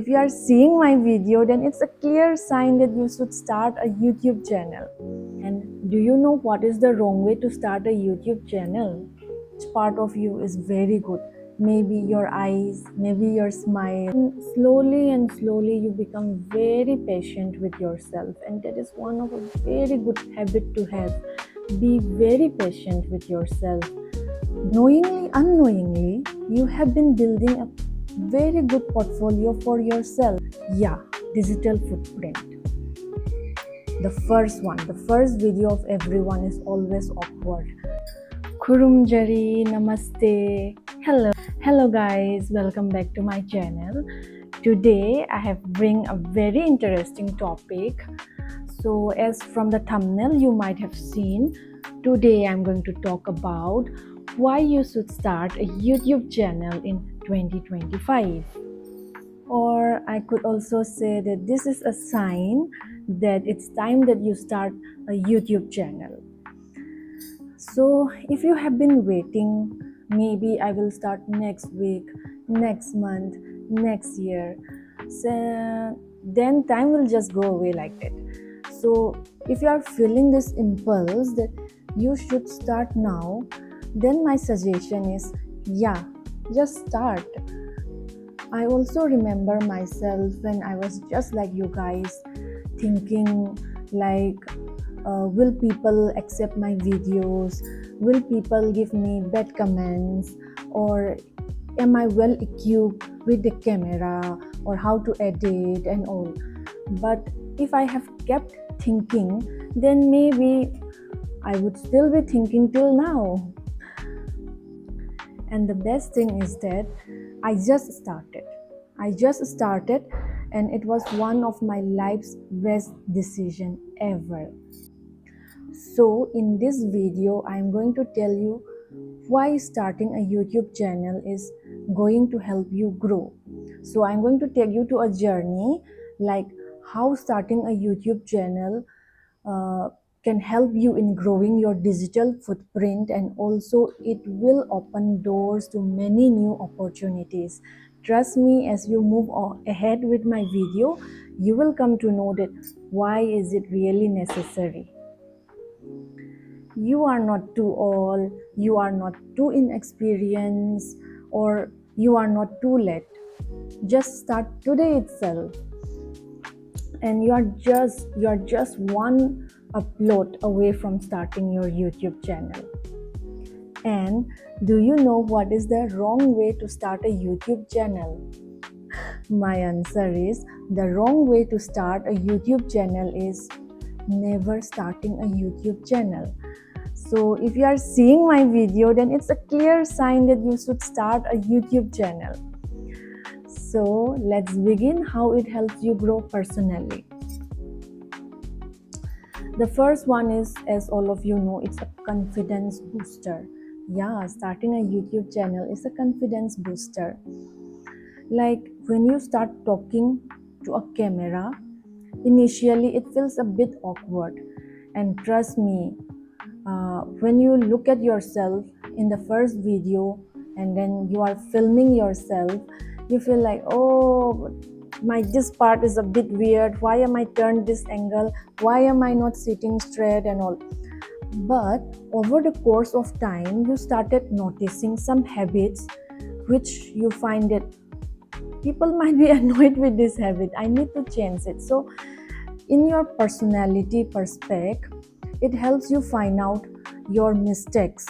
If you are seeing my video, then it's a clear sign that you should start a YouTube channel. And do you know what is the wrong way to start a YouTube channel? Which part of you is very good? Maybe your eyes, maybe your smile. And slowly you become very patient with yourself, and that is one of a very good habit to have. Be very patient with yourself. Knowingly, unknowingly, you have been building a very good portfolio for yourself. Yeah, digital footprint. The first video of everyone is always awkward. Kurumjari, namaste. Hello guys, welcome back to my channel. Today I have bring a very interesting topic. So as from the thumbnail you might have seen, today I'm going to talk about why you should start a YouTube channel in 2025. Or I could also say that this is a sign that it's time that you start a YouTube channel. So if you have been waiting, maybe I will start next week, next month, next year, so then time will just go away like that. So if you are feeling this impulse that you should start now, then my suggestion is, yeah, just start. I also remember myself when I was just like you guys, thinking like, will people accept my videos? Will people give me bad comments? Or am I well equipped with the camera or how to edit and all? But if I have kept thinking, then maybe I would still be thinking till now. And the best thing is that I just started, and it was one of my life's best decision ever. So in this video, I'm going to tell you why starting a YouTube channel is going to help you grow. So I'm going to take you to a journey like how starting a YouTube channel can help you in growing your digital footprint, and also it will open doors to many new opportunities. Trust me, as you move ahead with my video, you will come to know that why is it really necessary. You are not too old, you are not too inexperienced, or you are not too late. Just start today itself, and you are just one upload away from starting your YouTube channel. And do you know what is the wrong way to start a YouTube channel? My answer is, the wrong way to start a YouTube channel is never starting a YouTube channel. So if you are seeing my video, then it's a clear sign that you should start a YouTube channel. So let's begin how it helps you grow personally. The first one is, as all of you know, it's a confidence booster. Yeah, starting a YouTube channel is a confidence booster. Like when you start talking to a camera, initially it feels a bit awkward. And trust me, when you look at yourself in the first video and then you are filming yourself, you feel like, oh, this part is a bit weird. Why am I turned this angle? Why am I not sitting straight and all? But over the course of time, you started noticing some habits which you find that people might be annoyed with this habit. I need to change it. So in your personality perspective, it helps you find out your mistakes,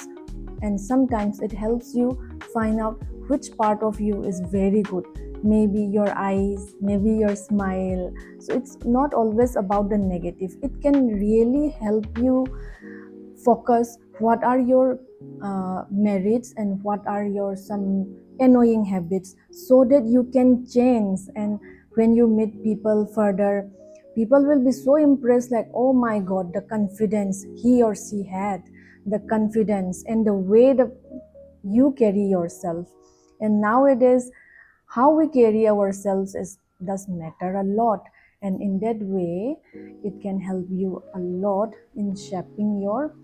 and sometimes it helps you find out which part of you is very good. Maybe your eyes, maybe your smile. So it's not always about the negative. It can really help you focus what are your merits and what are your some annoying habits, so that you can change. And when you meet people further, people will be so impressed, like, oh my god, the confidence he or she had, the confidence and the way that you carry yourself. And nowadays, how we carry ourselves does matter a lot, and in that way it can help you a lot in shaping your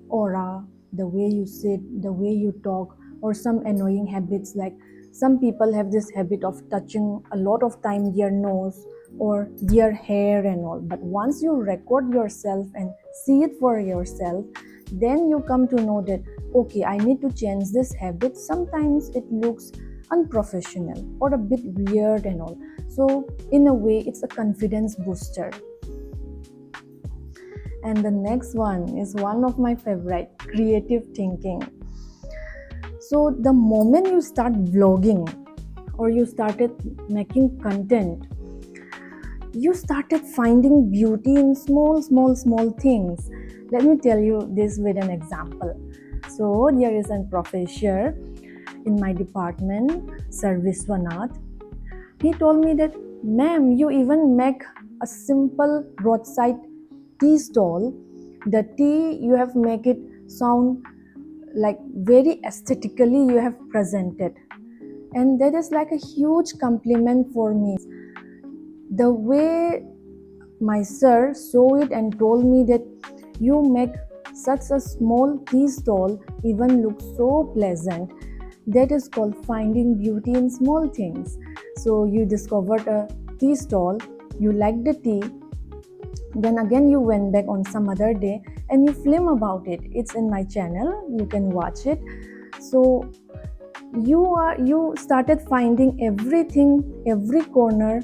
aura, the way you sit, the way you talk, or some annoying habits like Some people have this habit of touching a lot of time their nose or their hair and all, but once you record yourself and see it for yourself, then you come to know that okay, I need to change this habit. Sometimes it looks unprofessional or a bit weird and all, so in a way it's a confidence booster. And the next one is one of my favorite, creative thinking. So the moment you start vlogging or you started making content, you started finding beauty in small things. Let me tell you this with an example. So there is a professor in my department, Sir Viswanath. He told me that, ma'am, you even make a simple roadside tea stall. The tea you have make it sound like very aesthetically you have presented, and that is like a huge compliment for me. The way my sir saw it and told me that you make such a small tea stall even look so pleasant, that is called finding beauty in small things. So you discovered a tea stall, you liked the tea, then again you went back on some other day and you film about it. It's in my channel, you can watch it. So you started finding everything, every corner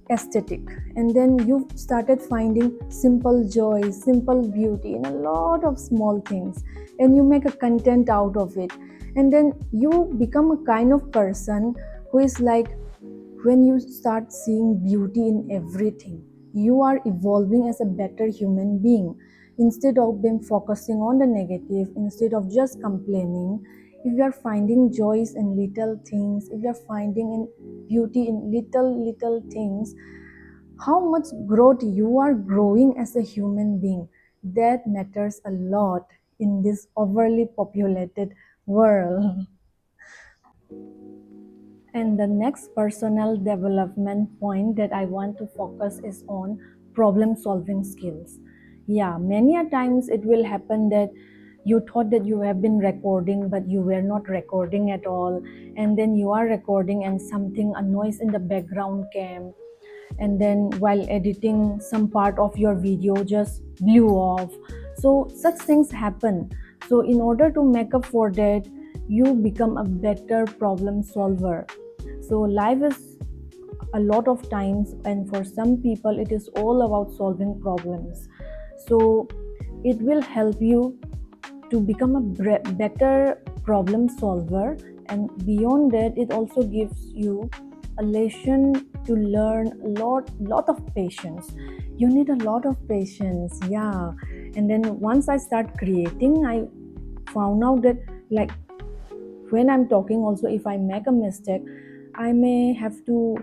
aesthetic, and then you started finding simple joy, simple beauty in a lot of small things, and you make a content out of it. And then you become a kind of person who is like, when you start seeing beauty in everything, you are evolving as a better human being. Instead of being focusing on the negative, instead of just complaining, if you are finding joys in little things, if you are finding in beauty in little things, how much growth you are growing as a human being, that matters a lot in this overly populated world. And the next personal development point that I want to focus is on problem solving skills. Yeah, many a times it will happen that you thought that you have been recording, but you were not recording at all. And then you are recording and something, a noise in the background came. And then while editing, some part of your video just blew off. So such things happen. So in order to make up for that, you become a better problem solver. So life is a lot of times, and for some people it is all about solving problems. So it will help you to become a better problem solver, and beyond that it also gives you a lesson to learn a lot of patience. You need a lot of patience, yeah. And then once I start creating, I found out that, like, when I'm talking also, if I make a mistake, I may have to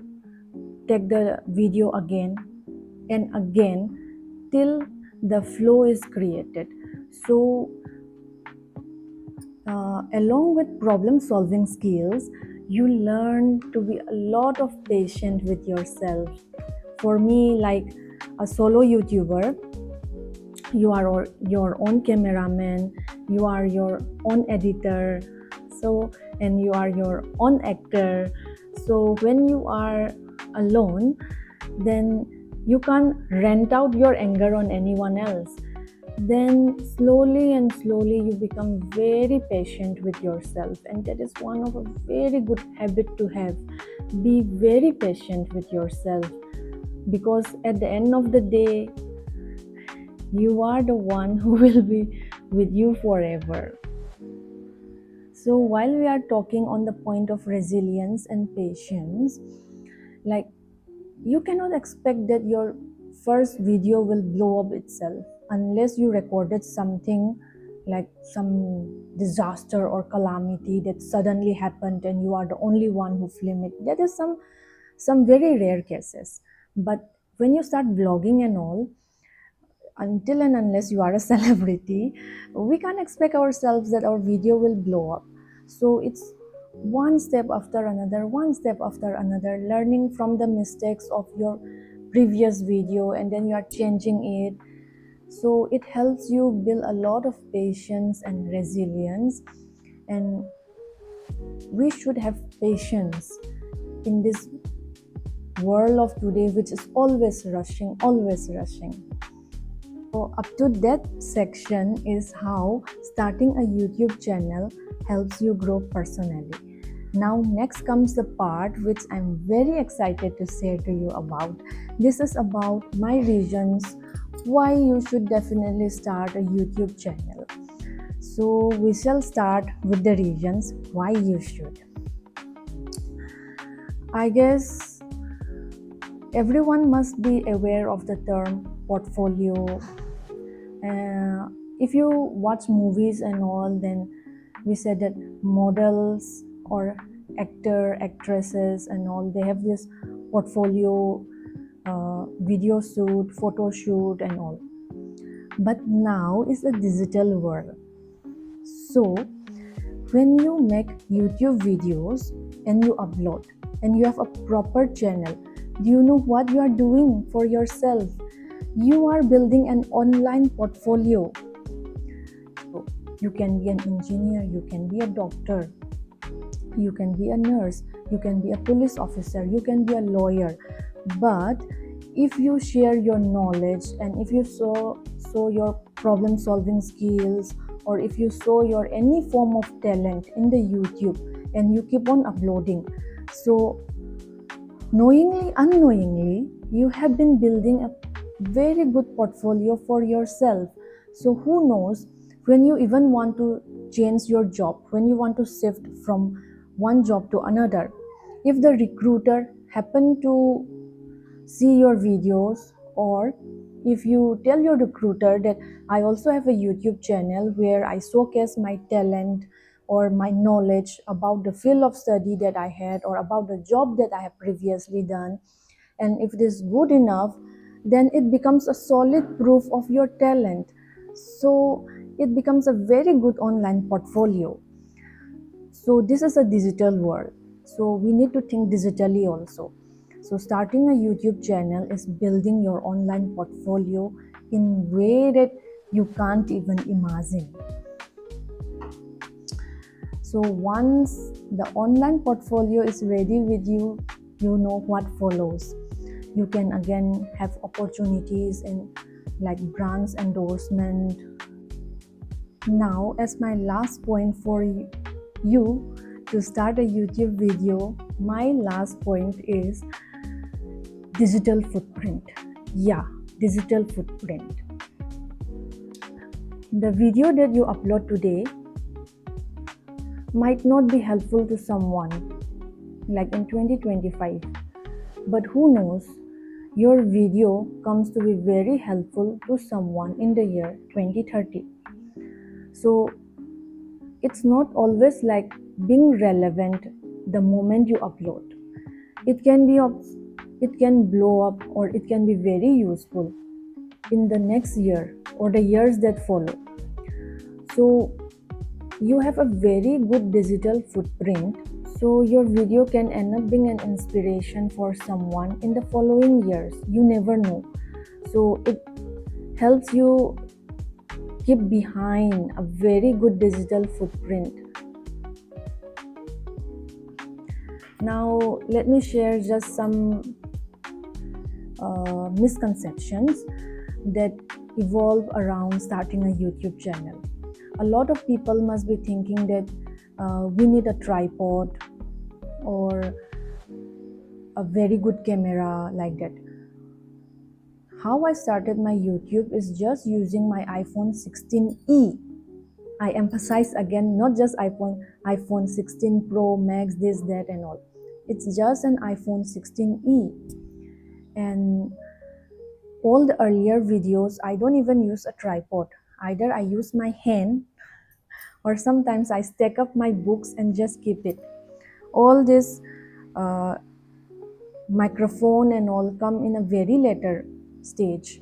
take the video again and again till the flow is created. So along with problem solving skills, you learn to be a lot of patient with yourself. For me, like a solo YouTuber, you are your own cameraman, you are your own editor, so, and you are your own actor. So when you are alone, then you can't rent out your anger on anyone else. Then slowly and slowly you become very patient with yourself, and that is one of a very good habit to have. Be very patient with yourself, because at the end of the day, you are the one who will be with you forever. So while we are talking on the point of resilience and patience, like, you cannot expect that your first video will blow up itself unless you recorded something like some disaster or calamity that suddenly happened and you are the only one who filmed it. That is some very rare cases. But when you start vlogging and all, until and unless you are a celebrity, we can't expect ourselves that our video will blow up. So it's one step after another, one step after another, learning from the mistakes of your previous video, and then you are changing it. So it helps you build a lot of patience and resilience. And we should have patience in this world of today, which is always rushing, always rushing. So up to that section is how starting a YouTube channel helps you grow personally. Now next comes the part which I'm very excited to share to you about. This is about my reasons why you should definitely start a YouTube channel. So we shall start with the reasons why you should. I guess everyone must be aware of the term portfolio. If you watch movies and all, then we said that models or actresses and all, they have this portfolio, video shoot, photo shoot and all. But now is a digital world. So when you make YouTube videos and you upload and you have a proper channel, do you know what you are doing for yourself? You are building an online portfolio. You can be an engineer, you can be a doctor, you can be a nurse, you can be a police officer, you can be a lawyer. But if you share your knowledge and if you show your problem solving skills, or if you show your any form of talent in the YouTube and you keep on uploading, so knowingly, unknowingly, you have been building a very good portfolio for yourself. So who knows, when you even want to change your job, when you want to shift from one job to another, if the recruiter happen to see your videos, or if you tell your recruiter that I also have a YouTube channel where I showcase my talent or my knowledge about the field of study that I had or about the job that I have previously done, and if it is good enough, then it becomes a solid proof of your talent. So it becomes a very good online portfolio. So this is a digital world, so we need to think digitally also. So starting a YouTube channel is building your online portfolio in way that you can't even imagine. So once the online portfolio is ready with you, you know what follows. You can again have opportunities in like brands endorsement. Now, as my last point for you to start a YouTube video, my last point is digital footprint. Yeah, digital footprint. The video that you upload today might not be helpful to someone like in 2025, but who knows, your video comes to be very helpful to someone in the year 2030. So it's not always like being relevant the moment you upload. It can blow up, or it can be very useful in the next year or the years that follow. So you have a very good digital footprint, so your video can end up being an inspiration for someone in the following years. You never know. So it helps you keep behind a very good digital footprint. Now let me share just some misconceptions that evolve around starting a YouTube channel. A lot of people must be thinking that we need a tripod or a very good camera like that. How I started my YouTube is just using my iPhone 16e. I emphasize again, not just iPhone 16 Pro Max, this, that and all. It's just an iPhone 16e. And all the earlier videos, I don't even use a tripod. Either I use my hand, or sometimes I stack up my books and just keep it. All this microphone and all come in a very later stage.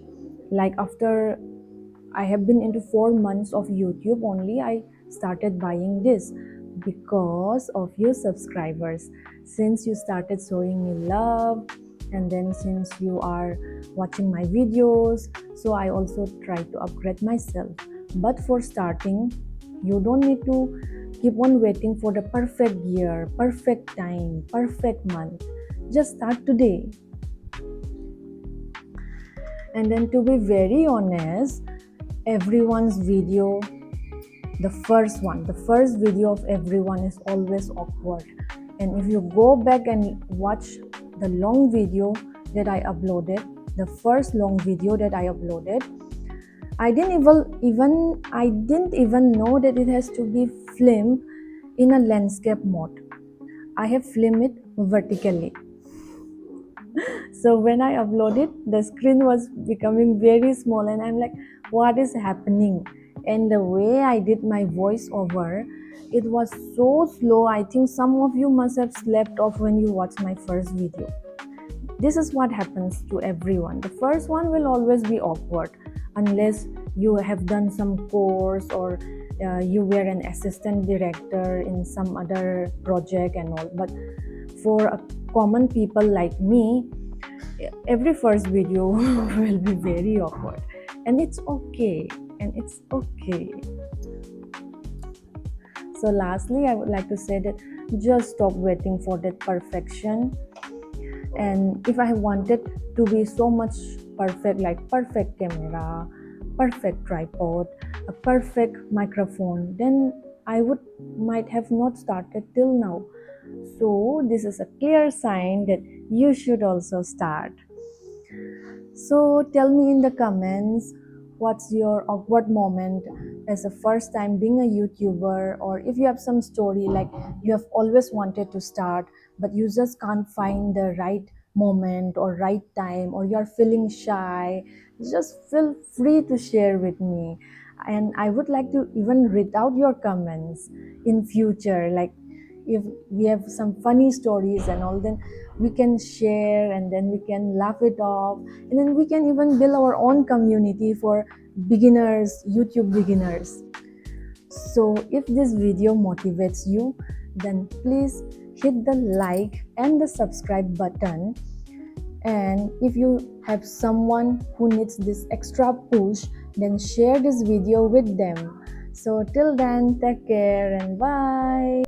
Like after I have been into 4 months of YouTube only, I started buying this because of you subscribers. Since you started showing me love, and then since you are watching my videos, so I also try to upgrade myself. But for starting, you don't need to keep on waiting for the perfect year, perfect time, perfect month. Just start today. And then, to be very honest, everyone's video, the first video of everyone is always awkward. And if you go back and watch the long video that I uploaded, the first long video that I uploaded, I didn't even know that it has to be filmed in a landscape mode. I have filmed it vertically. So when I uploaded, the screen was becoming very small, and I'm like, what is happening? And the way I did my voiceover, it was so slow. I think some of you must have slept off when you watched my first video. This is what happens to everyone. The first one will always be awkward unless you have done some course, or you were an assistant director in some other project and all. But for a common people like me, every first video will be very awkward, and it's okay. So lastly, I would like to say that just stop waiting for that perfection. And if I wanted to be so much perfect, like perfect camera, perfect tripod, a perfect microphone, then I might have not started till now. So this is a clear sign that you should also start. So tell me in the comments, what's your awkward moment as a first time being a YouTuber, or if you have some story like you have always wanted to start but you just can't find the right moment or right time, or you're feeling shy, just feel free to share with me. And I would like to even read out your comments in future. Like if we have some funny stories and all, then we can share, and then we can laugh it off, and then we can even build our own community for beginners, YouTube beginners. So if this video motivates you, then please hit the like and the subscribe button. And if you have someone who needs this extra push, then share this video with them. So till then, take care and bye.